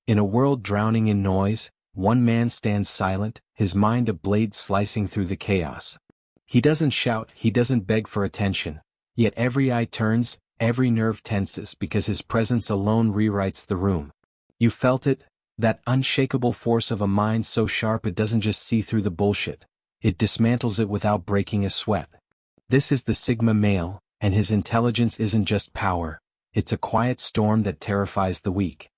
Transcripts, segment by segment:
In a world drowning in noise, one man stands silent, his mind a blade slicing through the chaos. He doesn't shout, he doesn't beg for attention, yet every eye turns, every nerve tenses because his presence alone rewrites the room. You felt it, that unshakable force of a mind so sharp it doesn't just see through the bullshit, it dismantles it without breaking a sweat. This is the Sigma male, and his intelligence isn't just power, it's a quiet storm that terrifies the weak.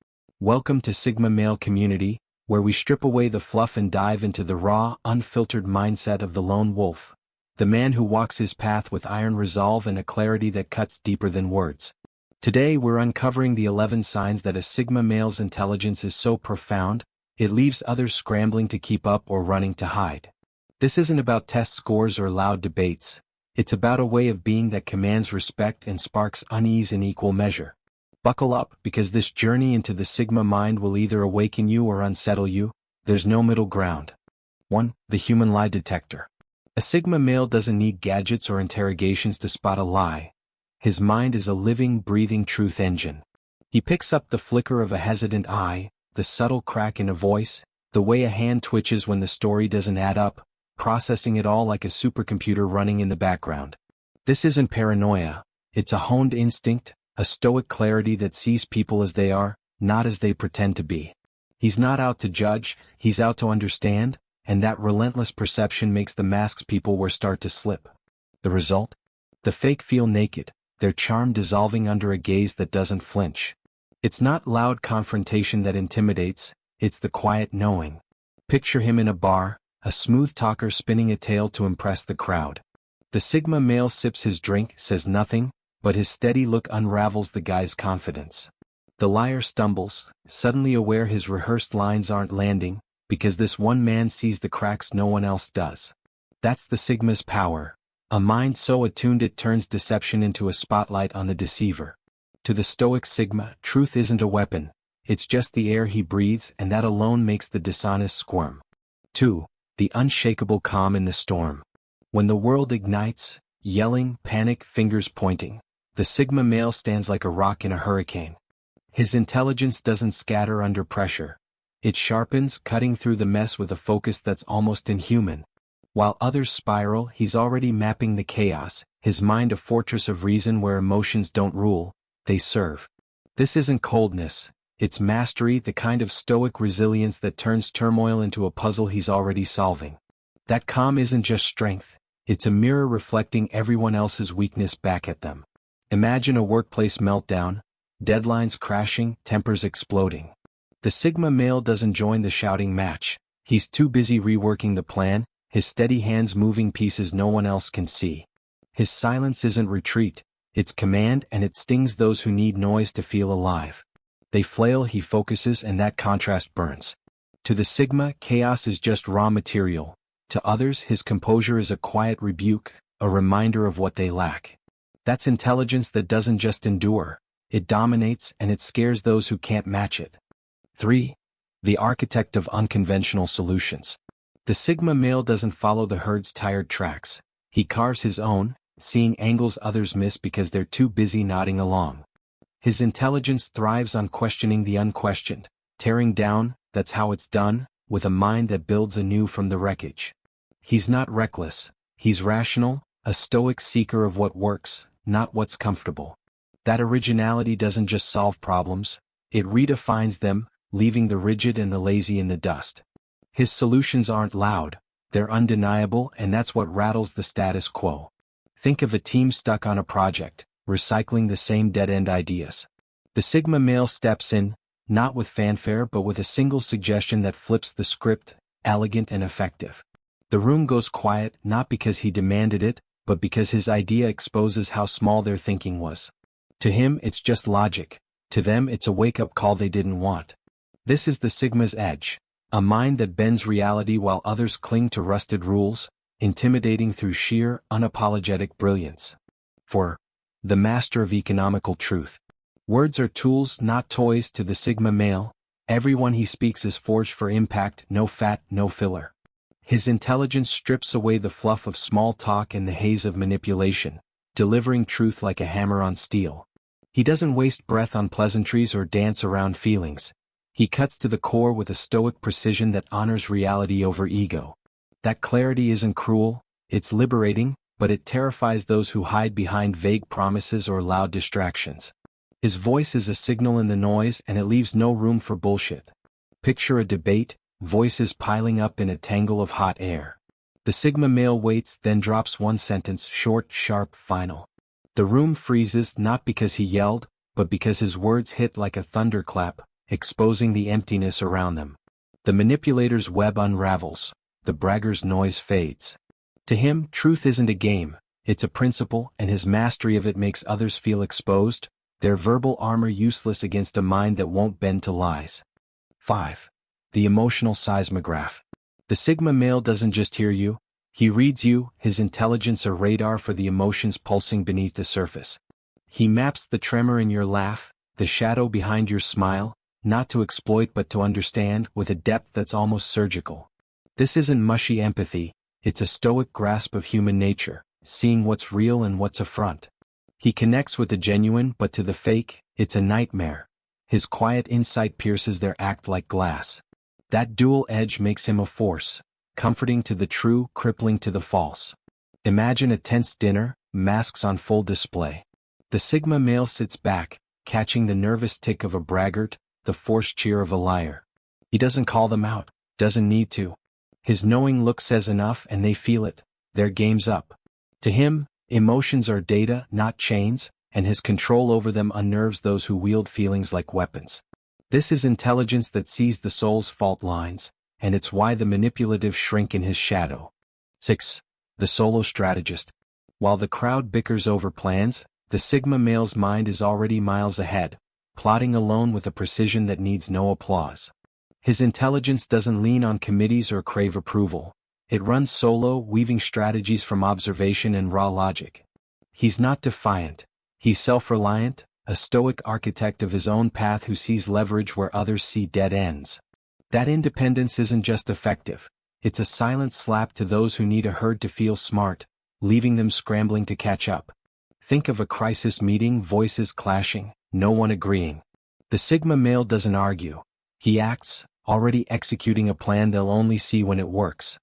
Welcome to Sigma Male Community, where we strip away the fluff and dive into the raw, unfiltered mindset of the lone wolf. The man who walks his path with iron resolve and a clarity that cuts deeper than words. Today we're uncovering the 11 signs that a Sigma male's intelligence is so profound, it leaves others scrambling to keep up or running to hide. This isn't about test scores or loud debates. It's about a way of being that commands respect and sparks unease in equal measure. Buckle up, because this journey into the Sigma mind will either awaken you or unsettle you. There's no middle ground. 1. The Human Lie Detector. A Sigma male doesn't need gadgets or interrogations to spot a lie. His mind is a living, breathing truth engine. He picks up the flicker of a hesitant eye, the subtle crack in a voice, the way a hand twitches when the story doesn't add up, processing it all like a supercomputer running in the background. This isn't paranoia, it's a honed instinct, a stoic clarity that sees people as they are, not as they pretend to be. He's not out to judge, he's out to understand, and that relentless perception makes the masks people wear start to slip. The result? The fake feel naked, their charm dissolving under a gaze that doesn't flinch. It's not loud confrontation that intimidates, it's the quiet knowing. Picture him in a bar, a smooth talker spinning a tale to impress the crowd. The Sigma male sips his drink, says nothing, but his steady look unravels the guy's confidence. The liar stumbles, suddenly aware his rehearsed lines aren't landing, because this one man sees the cracks no one else does. That's the Sigma's power, a mind so attuned it turns deception into a spotlight on the deceiver. To the stoic Sigma, truth isn't a weapon, it's just the air he breathes, and that alone makes the dishonest squirm. 2. The unshakable calm in the storm. When the world ignites, yelling, panic, fingers pointing, the Sigma male stands like a rock in a hurricane. His intelligence doesn't scatter under pressure. It sharpens, cutting through the mess with a focus that's almost inhuman. While others spiral, he's already mapping the chaos, his mind a fortress of reason where emotions don't rule, they serve. This isn't coldness, it's mastery, the kind of stoic resilience that turns turmoil into a puzzle he's already solving. That calm isn't just strength, it's a mirror reflecting everyone else's weakness back at them. Imagine a workplace meltdown, deadlines crashing, tempers exploding. The Sigma male doesn't join the shouting match, he's too busy reworking the plan, his steady hands moving pieces no one else can see. His silence isn't retreat, it's command, and it stings those who need noise to feel alive. They flail, he focuses, and that contrast burns. To the Sigma, chaos is just raw material. To others, his composure is a quiet rebuke, a reminder of what they lack. That's intelligence that doesn't just endure, it dominates, and it scares those who can't match it. 3. The architect of unconventional solutions. The Sigma male doesn't follow the herd's tired tracks. He carves his own, seeing angles others miss because they're too busy nodding along. His intelligence thrives on questioning the unquestioned, tearing down, that's how it's done, with a mind that builds anew from the wreckage. He's not reckless, he's rational, a stoic seeker of what works, not what's comfortable. That originality doesn't just solve problems, it redefines them, leaving the rigid and the lazy in the dust. His solutions aren't loud, they're undeniable, and that's what rattles the status quo. Think of a team stuck on a project, recycling the same dead-end ideas. The Sigma male steps in, not with fanfare but with a single suggestion that flips the script, elegant and effective. The room goes quiet not because he demanded it, but because his idea exposes how small their thinking was. To him it's just logic, to them it's a wake-up call they didn't want. This is the Sigma's edge, a mind that bends reality while others cling to rusted rules, intimidating through sheer, unapologetic brilliance. 4. The master of economical truth. Words are tools, not toys, to the Sigma male. Everyone he speaks is forged for impact, no fat, no filler. His intelligence strips away the fluff of small talk and the haze of manipulation, delivering truth like a hammer on steel. He doesn't waste breath on pleasantries or dance around feelings. He cuts to the core with a stoic precision that honors reality over ego. That clarity isn't cruel, it's liberating, but it terrifies those who hide behind vague promises or loud distractions. His voice is a signal in the noise, and it leaves no room for bullshit. Picture a debate, voices piling up in a tangle of hot air. The Sigma male waits, then drops one sentence, short, sharp, final. The room freezes, not because he yelled, but because his words hit like a thunderclap, exposing the emptiness around them. The manipulator's web unravels. The bragger's noise fades. To him, truth isn't a game, it's a principle, and his mastery of it makes others feel exposed, their verbal armor useless against a mind that won't bend to lies. 5. The Emotional Seismograph. The Sigma male doesn't just hear you, he reads you, his intelligence a radar for the emotions pulsing beneath the surface. He maps the tremor in your laugh, the shadow behind your smile, not to exploit but to understand, with a depth that's almost surgical. This isn't mushy empathy, it's a stoic grasp of human nature, seeing what's real and what's a front. He connects with the genuine, but to the fake, it's a nightmare. His quiet insight pierces their act like glass. That dual edge makes him a force, comforting to the true, crippling to the false. Imagine a tense dinner, masks on full display. The Sigma male sits back, catching the nervous tick of a braggart, the forced cheer of a liar. He doesn't call them out, doesn't need to. His knowing look says enough, and they feel it. Their game's up. To him, emotions are data, not chains, and his control over them unnerves those who wield feelings like weapons. This is intelligence that sees the soul's fault lines, and it's why the manipulative shrink in his shadow. 6. The Solo Strategist. While the crowd bickers over plans, the Sigma male's mind is already miles ahead, plotting alone with a precision that needs no applause. His intelligence doesn't lean on committees or crave approval. It runs solo, weaving strategies from observation and raw logic. He's not defiant. He's self-reliant, a stoic architect of his own path who sees leverage where others see dead ends. That independence isn't just effective. It's a silent slap to those who need a herd to feel smart, leaving them scrambling to catch up. Think of a crisis meeting, voices clashing, no one agreeing. The Sigma male doesn't argue. He acts, already executing a plan they'll only see when it works.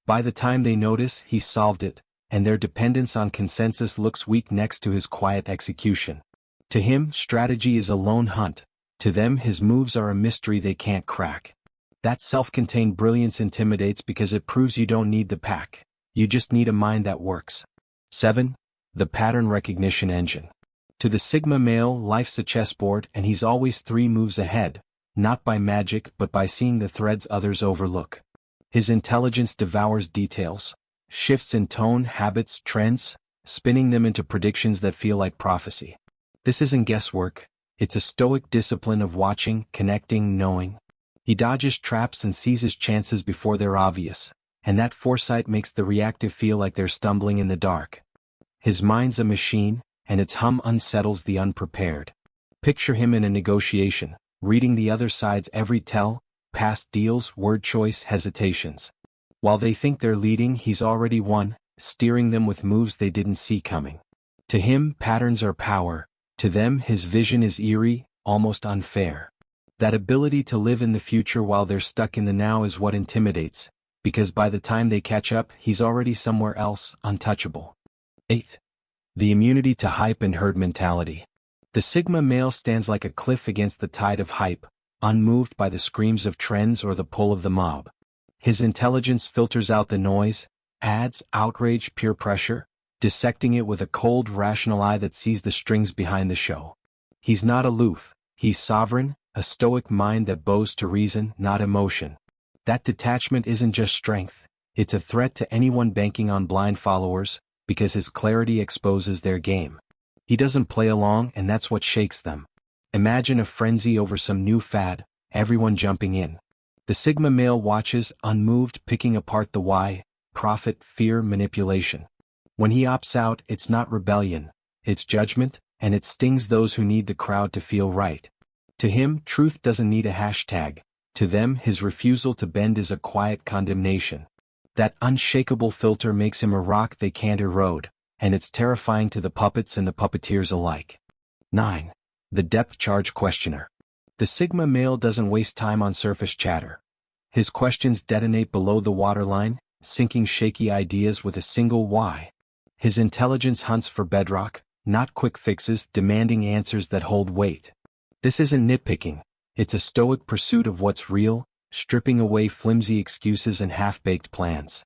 By the time they notice, he's solved it, and their dependence on consensus looks weak next to his quiet execution. To him, strategy is a lone hunt. To them, his moves are a mystery they can't crack. That self-contained brilliance intimidates because it proves you don't need the pack. You just need a mind that works. 7. The Pattern Recognition Engine. To the Sigma male, life's a chessboard, and he's always 3 moves ahead, not by magic but by seeing the threads others overlook. His intelligence devours details, shifts in tone, habits, trends, spinning them into predictions that feel like prophecy. This isn't guesswork, it's a stoic discipline of watching, connecting, knowing. He dodges traps and seizes chances before they're obvious, and that foresight makes the reactive feel like they're stumbling in the dark. His mind's a machine, and its hum unsettles the unprepared. Picture him in a negotiation, reading the other side's every tell, past deals, word choice, hesitations. While they think they're leading, he's already won, steering them with moves they didn't see coming. To him, patterns are power. To them, his vision is eerie, almost unfair. That ability to live in the future while they're stuck in the now is what intimidates, because by the time they catch up, he's already somewhere else, untouchable. 8. The immunity to hype and herd mentality. The Sigma male stands like a cliff against the tide of hype, unmoved by the screams of trends or the pull of the mob. His intelligence filters out the noise, ads, outrage, peer pressure, dissecting it with a cold, rational eye that sees the strings behind the show. He's not aloof, he's sovereign, a stoic mind that bows to reason, not emotion. That detachment isn't just strength, it's a threat to anyone banking on blind followers, because his clarity exposes their game. He doesn't play along, and that's what shakes them. Imagine a frenzy over some new fad, everyone jumping in. The Sigma male watches, unmoved, picking apart the why, profit, fear, manipulation. When he opts out, it's not rebellion, it's judgment, and it stings those who need the crowd to feel right. To him, truth doesn't need a hashtag. To them, his refusal to bend is a quiet condemnation. That unshakable filter makes him a rock they can't erode, and it's terrifying to the puppets and the puppeteers alike. 9. The Depth Charge Questioner. The Sigma male doesn't waste time on surface chatter. His questions detonate below the waterline, sinking shaky ideas with a single why. His intelligence hunts for bedrock, not quick fixes, demanding answers that hold weight. This isn't nitpicking, it's a stoic pursuit of what's real, stripping away flimsy excuses and half-baked plans.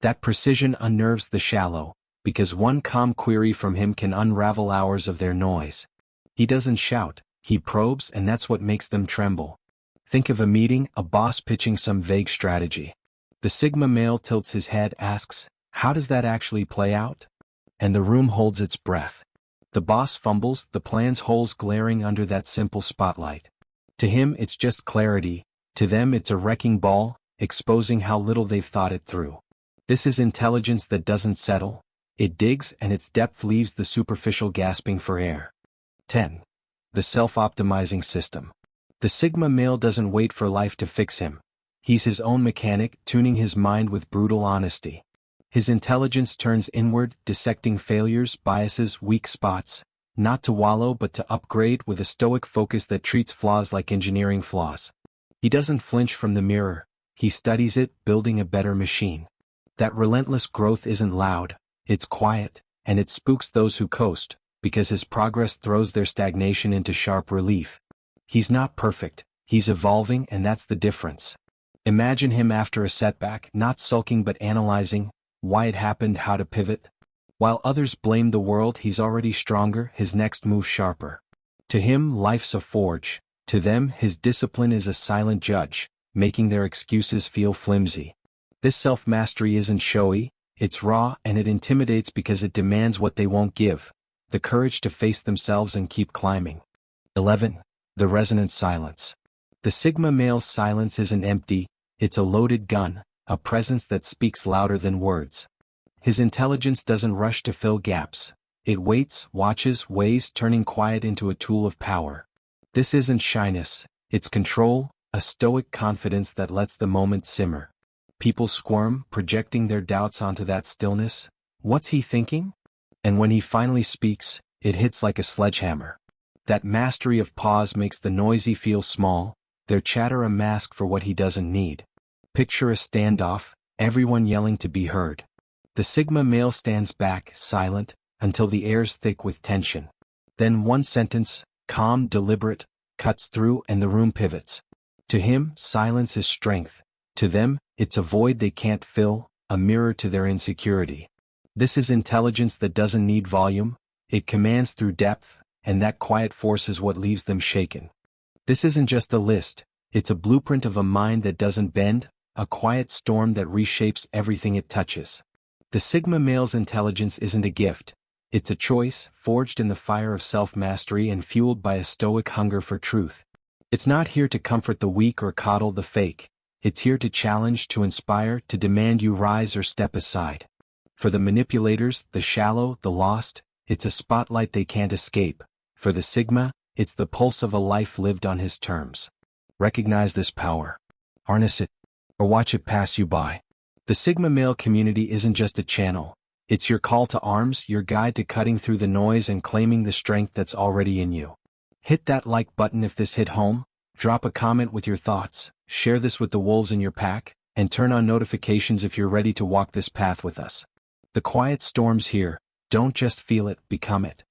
That precision unnerves the shallow, because one calm query from him can unravel hours of their noise. He doesn't shout, he probes, and that's what makes them tremble. Think of a meeting, a boss pitching some vague strategy. The Sigma male tilts his head, asks, "How does that actually play out?" And the room holds its breath. The boss fumbles, the plan's holes glaring under that simple spotlight. To him it's just clarity, to them it's a wrecking ball, exposing how little they've thought it through. This is intelligence that doesn't settle, it digs, and its depth leaves the superficial gasping for air. 10. The self-optimizing system. The Sigma male doesn't wait for life to fix him. He's his own mechanic, tuning his mind with brutal honesty. His intelligence turns inward, dissecting failures, biases, weak spots, not to wallow but to upgrade with a stoic focus that treats flaws like engineering flaws. He doesn't flinch from the mirror, he studies it, building a better machine. That relentless growth isn't loud, it's quiet, and it spooks those who coast, because his progress throws their stagnation into sharp relief. He's not perfect, he's evolving, and that's the difference. Imagine him after a setback, not sulking but analyzing why it happened, how to pivot. While others blame the world, he's already stronger, his next move sharper. To him, life's a forge. To them, his discipline is a silent judge, making their excuses feel flimsy. This self-mastery isn't showy, it's raw, and it intimidates because it demands what they won't give: the courage to face themselves and keep climbing. 11. The Resonant Silence. The Sigma male's silence isn't empty, it's a loaded gun, a presence that speaks louder than words. His intelligence doesn't rush to fill gaps. It waits, watches, weighs, turning quiet into a tool of power. This isn't shyness, it's control, a stoic confidence that lets the moment simmer. People squirm, projecting their doubts onto that stillness. What's he thinking? And when he finally speaks, it hits like a sledgehammer. That mastery of pause makes the noisy feel small, their chatter a mask for what he doesn't need. Picture a standoff, everyone yelling to be heard. The Sigma male stands back, silent, until the air's thick with tension. Then one sentence, calm, deliberate, cuts through and the room pivots. To him, silence is strength. To them, it's a void they can't fill, a mirror to their insecurity. This is intelligence that doesn't need volume, it commands through depth, and that quiet force is what leaves them shaken. This isn't just a list, it's a blueprint of a mind that doesn't bend, a quiet storm that reshapes everything it touches. The Sigma male's intelligence isn't a gift, it's a choice, forged in the fire of self-mastery and fueled by a stoic hunger for truth. It's not here to comfort the weak or coddle the fake, it's here to challenge, to inspire, to demand you rise or step aside. For the manipulators, the shallow, the lost, it's a spotlight they can't escape. For the Sigma, it's the pulse of a life lived on his terms. Recognize this power. Harness it, or watch it pass you by. The Sigma male community isn't just a channel, it's your call to arms, your guide to cutting through the noise and claiming the strength that's already in you. Hit that like button if this hit home, drop a comment with your thoughts, share this with the wolves in your pack, and turn on notifications if you're ready to walk this path with us. The quiet storm's here, don't just feel it, become it.